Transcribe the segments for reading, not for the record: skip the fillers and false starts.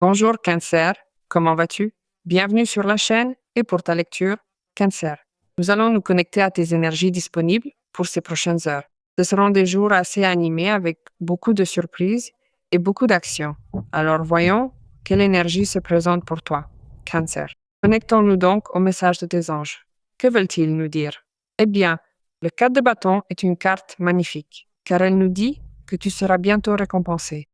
Bonjour Cancer, comment vas-tu? Bienvenue sur la chaîne et pour ta lecture, Cancer. Nous allons nous connecter à tes énergies disponibles pour ces prochaines heures. Ce seront des jours assez animés avec beaucoup de surprises et beaucoup d'actions. Alors voyons quelle énergie se présente pour toi, Cancer. Connectons-nous donc au message de tes anges. Que veulent-ils nous dire? Eh bien, le 4 de bâton est une carte magnifique, car elle nous dit que tu seras bientôt récompensé.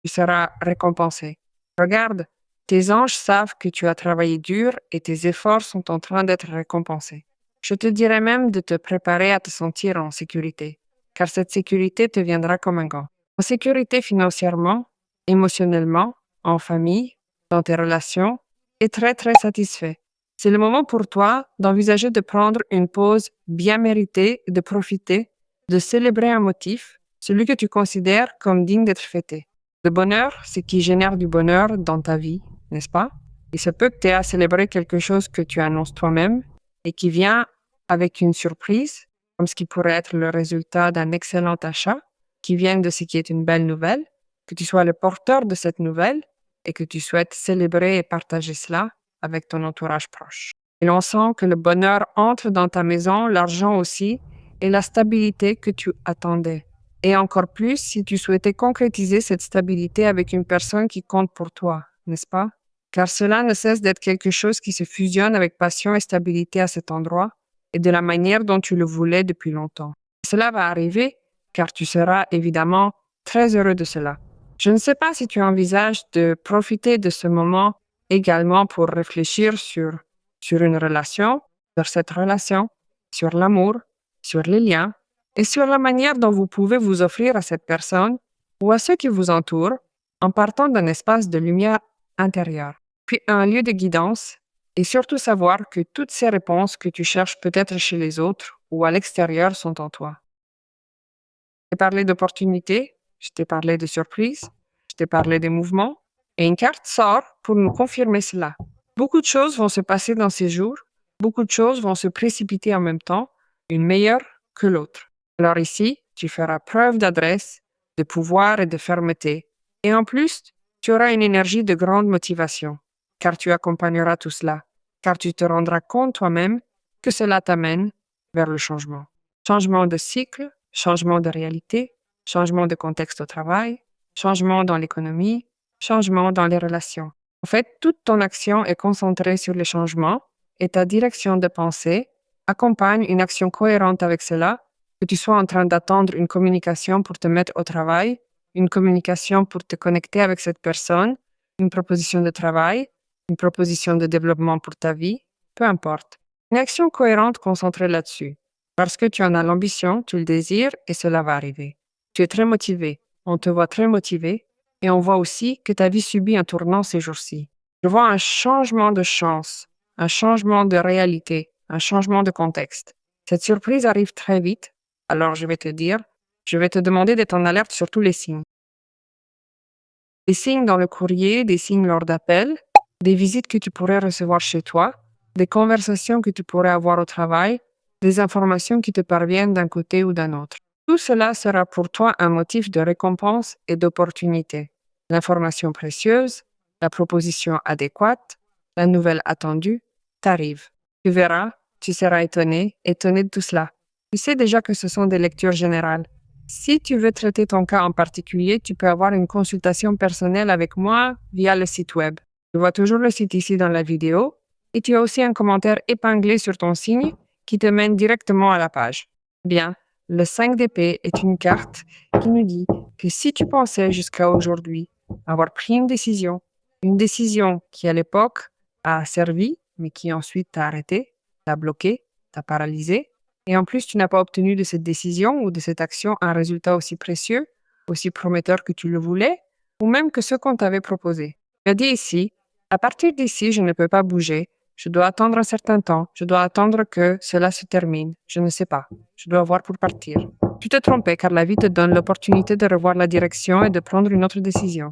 Tu seras récompensé. Regarde, tes anges savent que tu as travaillé dur et tes efforts sont en train d'être récompensés. Je te dirais même de te préparer à te sentir en sécurité, car cette sécurité te viendra comme un gant. En sécurité financièrement, émotionnellement, en famille, dans tes relations, et très très satisfait. C'est le moment pour toi d'envisager de prendre une pause bien méritée et de profiter, de célébrer un motif, celui que tu considères comme digne d'être fêté. Le bonheur, c'est qui génère du bonheur dans ta vie, n'est-ce pas? Il se peut que tu aies à célébrer quelque chose que tu annonces toi-même et qui vient avec une surprise, comme ce qui pourrait être le résultat d'un excellent achat, qui vient de ce qui est une belle nouvelle, que tu sois le porteur de cette nouvelle et que tu souhaites célébrer et partager cela avec ton entourage proche. Et l'on sent que le bonheur entre dans ta maison, l'argent aussi, et la stabilité que tu attendais. Et encore plus si tu souhaitais concrétiser cette stabilité avec une personne qui compte pour toi, n'est-ce pas? Car cela ne cesse d'être quelque chose qui se fusionne avec passion et stabilité à cet endroit et de la manière dont tu le voulais depuis longtemps. Cela va arriver car tu seras évidemment très heureux de cela. Je ne sais pas si tu envisages de profiter de ce moment également pour réfléchir sur une relation, sur cette relation, sur l'amour, sur les liens et sur la manière dont vous pouvez vous offrir à cette personne ou à ceux qui vous entourent en partant d'un espace de lumière intérieure, puis un lieu de guidance et surtout savoir que toutes ces réponses que tu cherches peut-être chez les autres ou à l'extérieur sont en toi. Je t'ai parlé d'opportunités, je t'ai parlé de surprises, je t'ai parlé des mouvements et une carte sort pour nous confirmer cela. Beaucoup de choses vont se passer dans ces jours, beaucoup de choses vont se précipiter en même temps, une meilleure que l'autre. Alors ici, tu feras preuve d'adresse, de pouvoir et de fermeté. Et en plus, tu auras une énergie de grande motivation, car tu accompagneras tout cela, car tu te rendras compte toi-même que cela t'amène vers le changement. Changement de cycle, changement de réalité, changement de contexte au travail, changement dans l'économie, changement dans les relations. En fait, toute ton action est concentrée sur les changements et ta direction de pensée accompagne une action cohérente avec cela, que tu sois en train d'attendre une communication pour te mettre au travail, une communication pour te connecter avec cette personne, une proposition de travail, une proposition de développement pour ta vie, peu importe. Une action cohérente concentrée là-dessus. Parce que tu en as l'ambition, tu le désires et cela va arriver. Tu es très motivé, on te voit très motivé et on voit aussi que ta vie subit un tournant ces jours-ci. Je vois un changement de chance, un changement de réalité, un changement de contexte. Cette surprise arrive très vite, alors je vais te demander d'être en alerte sur tous les signes. Des signes dans le courrier, des signes lors d'appels, des visites que tu pourrais recevoir chez toi, des conversations que tu pourrais avoir au travail, des informations qui te parviennent d'un côté ou d'un autre. Tout cela sera pour toi un motif de récompense et d'opportunité. L'information précieuse, la proposition adéquate, la nouvelle attendue, t'arrive. Tu verras, tu seras étonné de tout cela. Tu sais déjà que ce sont des lectures générales. Si tu veux traiter ton cas en particulier, tu peux avoir une consultation personnelle avec moi via le site web. Tu vois toujours le site ici dans la vidéo et tu as aussi un commentaire épinglé sur ton signe qui te mène directement à la page. Bien, le 5 d'épée est une carte qui nous dit que si tu pensais jusqu'à aujourd'hui avoir pris une décision qui à l'époque a servi, mais qui ensuite t'a arrêté, t'a bloqué, t'a paralysé, et en plus tu n'as pas obtenu de cette décision ou de cette action un résultat aussi précieux, aussi prometteur que tu le voulais, ou même que ce qu'on t'avait proposé. Tu as dit ici, à partir d'ici, je ne peux pas bouger, je dois attendre un certain temps, je dois attendre que cela se termine, je ne sais pas, je dois voir pour partir. Tu te trompais car la vie te donne l'opportunité de revoir la direction et de prendre une autre décision.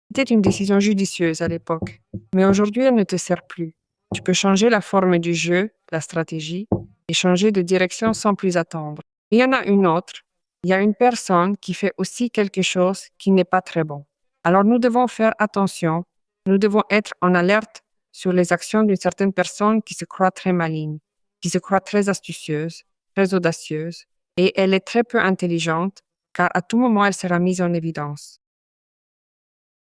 C'était une décision judicieuse à l'époque, mais aujourd'hui elle ne te sert plus. Tu peux changer la forme du jeu, la stratégie, et changer de direction sans plus attendre. Il y en a une autre, il y a une personne qui fait aussi quelque chose qui n'est pas très bon. Alors nous devons faire attention, nous devons être en alerte sur les actions d'une certaine personne qui se croit très maligne, qui se croit très astucieuse, très audacieuse, et elle est très peu intelligente, car à tout moment elle sera mise en évidence.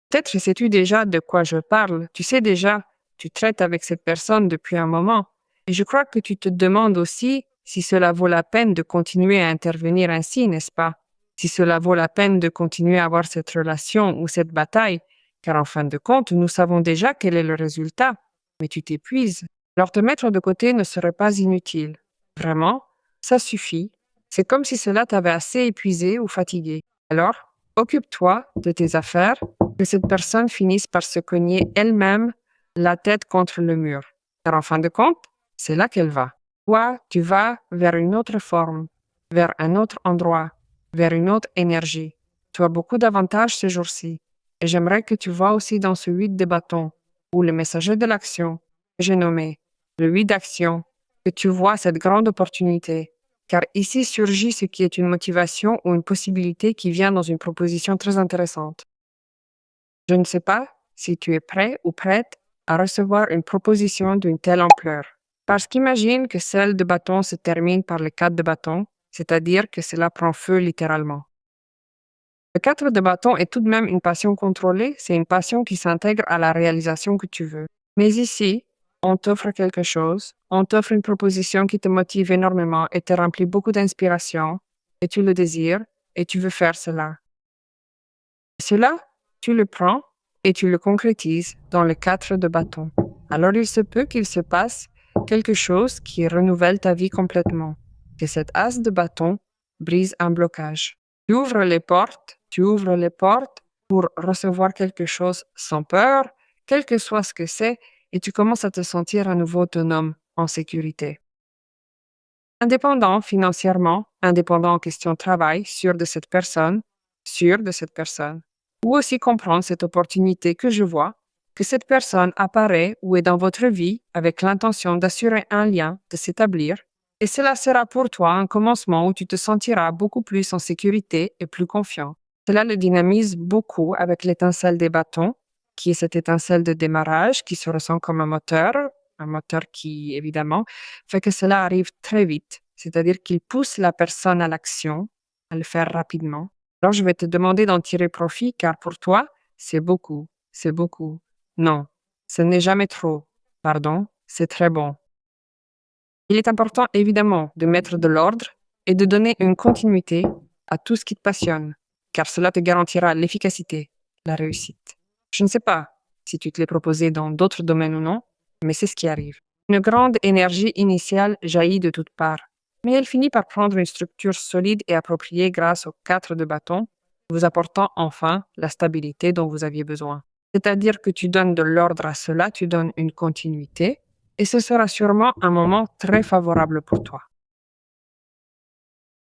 Peut-être sais-tu déjà de quoi je parle, tu sais déjà, tu traites avec cette personne depuis un moment, et je crois que tu te demandes aussi si cela vaut la peine de continuer à intervenir ainsi, n'est-ce pas? Si cela vaut la peine de continuer à avoir cette relation ou cette bataille, car en fin de compte, nous savons déjà quel est le résultat, mais tu t'épuises. Alors te mettre de côté ne serait pas inutile. Vraiment, ça suffit. C'est comme si cela t'avait assez épuisé ou fatigué. Alors, occupe-toi de tes affaires, que cette personne finisse par se cogner elle-même la tête contre le mur. Car en fin de compte, c'est là qu'elle va. Toi, tu vas vers une autre forme, vers un autre endroit, vers une autre énergie. Tu as beaucoup d'avantages ces jours-ci. Et j'aimerais que tu vois aussi dans ce 8 de bâton, ou le messager de l'action, que j'ai nommé, le 8 d'action, que tu vois cette grande opportunité. Car ici surgit ce qui est une motivation ou une possibilité qui vient dans une proposition très intéressante. Je ne sais pas si tu es prêt ou prête à recevoir une proposition d'une telle ampleur. Parce qu'imagine que celle de bâton se termine par le 4 de bâton, c'est-à-dire que cela prend feu littéralement. Le 4 de bâton est tout de même une passion contrôlée, c'est une passion qui s'intègre à la réalisation que tu veux. Mais ici, on t'offre quelque chose, on t'offre une proposition qui te motive énormément et te remplit beaucoup d'inspiration, et tu le désires, et tu veux faire cela. Cela, tu le prends et tu le concrétises dans le 4 de bâton. Alors il se peut qu'il se passe quelque chose qui renouvelle ta vie complètement, que cet as de bâton brise un blocage. Tu ouvres les portes pour recevoir quelque chose sans peur, quel que soit ce que c'est, et tu commences à te sentir à nouveau autonome, en sécurité. Indépendant financièrement, indépendant en question de travail, sûr de cette personne, sûr de cette personne. Ou aussi comprendre cette opportunité que je vois, que cette personne apparaît ou est dans votre vie avec l'intention d'assurer un lien, de s'établir, et cela sera pour toi un commencement où tu te sentiras beaucoup plus en sécurité et plus confiant. Cela le dynamise beaucoup avec l'étincelle des bâtons, qui est cette étincelle de démarrage qui se ressent comme un moteur qui, évidemment, fait que cela arrive très vite, c'est-à-dire qu'il pousse la personne à l'action, à le faire rapidement. Alors, je vais te demander d'en tirer profit car pour toi, c'est beaucoup, c'est beaucoup. Non, ce n'est jamais trop. Pardon, c'est très bon. Il est important, évidemment, de mettre de l'ordre et de donner une continuité à tout ce qui te passionne, car cela te garantira l'efficacité, la réussite. Je ne sais pas si tu te l'es proposé dans d'autres domaines ou non, mais c'est ce qui arrive. Une grande énergie initiale jaillit de toutes parts, mais elle finit par prendre une structure solide et appropriée grâce aux 4 de bâton, vous apportant enfin la stabilité dont vous aviez besoin. C'est-à-dire que tu donnes de l'ordre à cela, tu donnes une continuité, et ce sera sûrement un moment très favorable pour toi.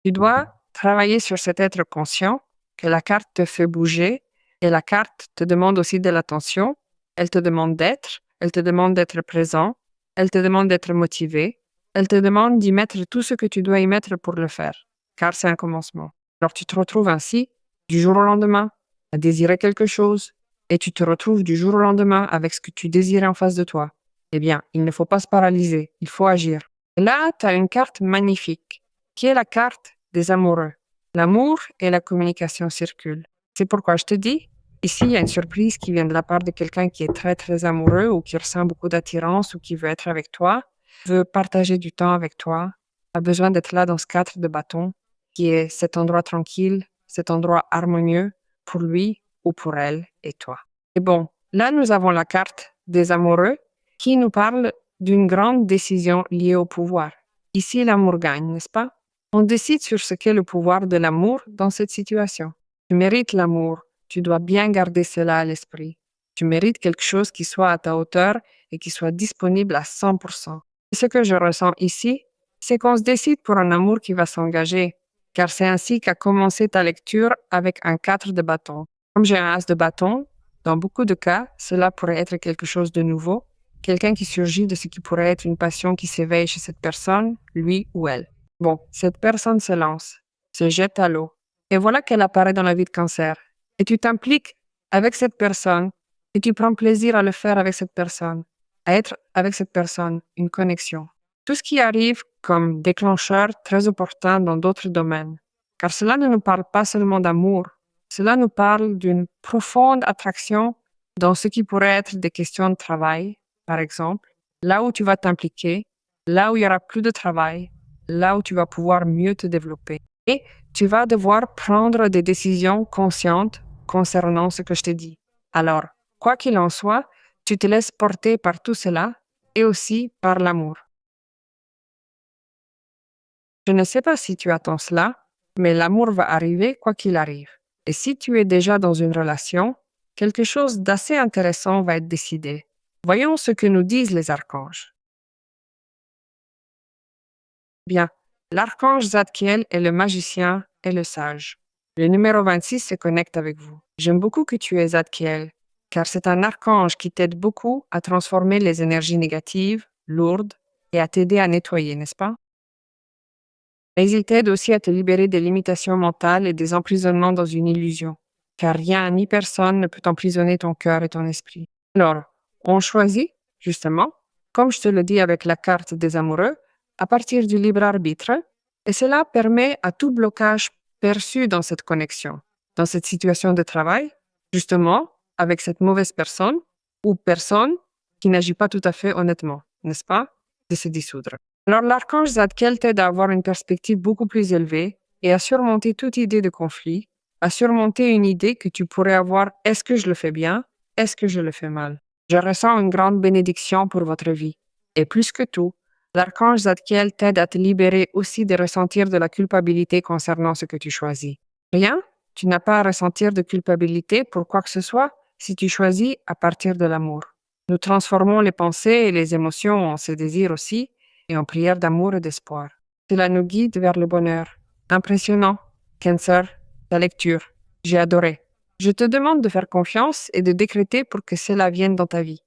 Tu dois travailler sur cet être conscient que la carte te fait bouger et la carte te demande aussi de l'attention. Elle te demande d'être, elle te demande d'être présent, elle te demande d'être motivé, elle te demande d'y mettre tout ce que tu dois y mettre pour le faire, car c'est un commencement. Alors tu te retrouves ainsi, du jour au lendemain, à désirer quelque chose, et tu te retrouves du jour au lendemain avec ce que tu désirais en face de toi. Eh bien, il ne faut pas se paralyser, il faut agir. Et là, tu as une carte magnifique, qui est la carte des amoureux. L'amour et la communication circulent. C'est pourquoi je te dis, ici, il y a une surprise qui vient de la part de quelqu'un qui est très, très amoureux ou qui ressent beaucoup d'attirance ou qui veut être avec toi, veut partager du temps avec toi, a besoin d'être là dans ce cadre de bâton, qui est cet endroit tranquille, cet endroit harmonieux pour lui ou pour elle et toi. Et bon, là, nous avons la carte des amoureux qui nous parle d'une grande décision liée au pouvoir. Ici, l'amour gagne, n'est-ce pas? On décide sur ce qu'est le pouvoir de l'amour dans cette situation. Tu mérites l'amour, tu dois bien garder cela à l'esprit. Tu mérites quelque chose qui soit à ta hauteur et qui soit disponible à 100%. Et ce que je ressens ici, c'est qu'on se décide pour un amour qui va s'engager, car c'est ainsi qu'a commencé ta lecture avec un 4 de bâton. Comme j'ai un as de bâton, dans beaucoup de cas, cela pourrait être quelque chose de nouveau, quelqu'un qui surgit de ce qui pourrait être une passion qui s'éveille chez cette personne, lui ou elle. Bon, cette personne se lance, se jette à l'eau, et voilà qu'elle apparaît dans la vie de Cancer. Et tu t'impliques avec cette personne et tu prends plaisir à le faire avec cette personne, à être avec cette personne, une connexion. Tout ce qui arrive comme déclencheur très important dans d'autres domaines, car cela ne nous parle pas seulement d'amour, cela nous parle d'une profonde attraction dans ce qui pourrait être des questions de travail, par exemple, là où tu vas t'impliquer, là où il y aura plus de travail, là où tu vas pouvoir mieux te développer. Et tu vas devoir prendre des décisions conscientes concernant ce que je t'ai dit. Alors, quoi qu'il en soit, tu te laisses porter par tout cela et aussi par l'amour. Je ne sais pas si tu attends cela, mais l'amour va arriver quoi qu'il arrive. Et si tu es déjà dans une relation, quelque chose d'assez intéressant va être décidé. Voyons ce que nous disent les archanges. Bien, l'archange Zadkiel est le magicien et le sage. Le numéro 26 se connecte avec vous. J'aime beaucoup que tu es Zadkiel, car c'est un archange qui t'aide beaucoup à transformer les énergies négatives, lourdes, et à t'aider à nettoyer, n'est-ce pas? Mais il t'aide aussi à te libérer des limitations mentales et des emprisonnements dans une illusion, car rien ni personne ne peut emprisonner ton cœur et ton esprit. Alors, on choisit, justement, comme je te le dis avec la carte des amoureux, à partir du libre arbitre, et cela permet à tout blocage perçu dans cette connexion, dans cette situation de travail, justement, avec cette mauvaise personne ou personne qui n'agit pas tout à fait honnêtement, n'est-ce pas, de se dissoudre. Alors, l'archange Zadkiel t'aide à avoir une perspective beaucoup plus élevée et à surmonter toute idée de conflit, à surmonter une idée que tu pourrais avoir: est-ce que je le fais bien? Est-ce que je le fais mal? Je ressens une grande bénédiction pour votre vie. Et plus que tout, l'archange Zadkiel t'aide à te libérer aussi de ressentir de la culpabilité concernant ce que tu choisis. Rien? Tu n'as pas à ressentir de culpabilité pour quoi que ce soit si tu choisis à partir de l'amour. Nous transformons les pensées et les émotions en ces désirs aussi et en prières d'amour et d'espoir. Cela nous guide vers le bonheur. Impressionnant. Cancer, la lecture. J'ai adoré. Je te demande de faire confiance et de décréter pour que cela vienne dans ta vie.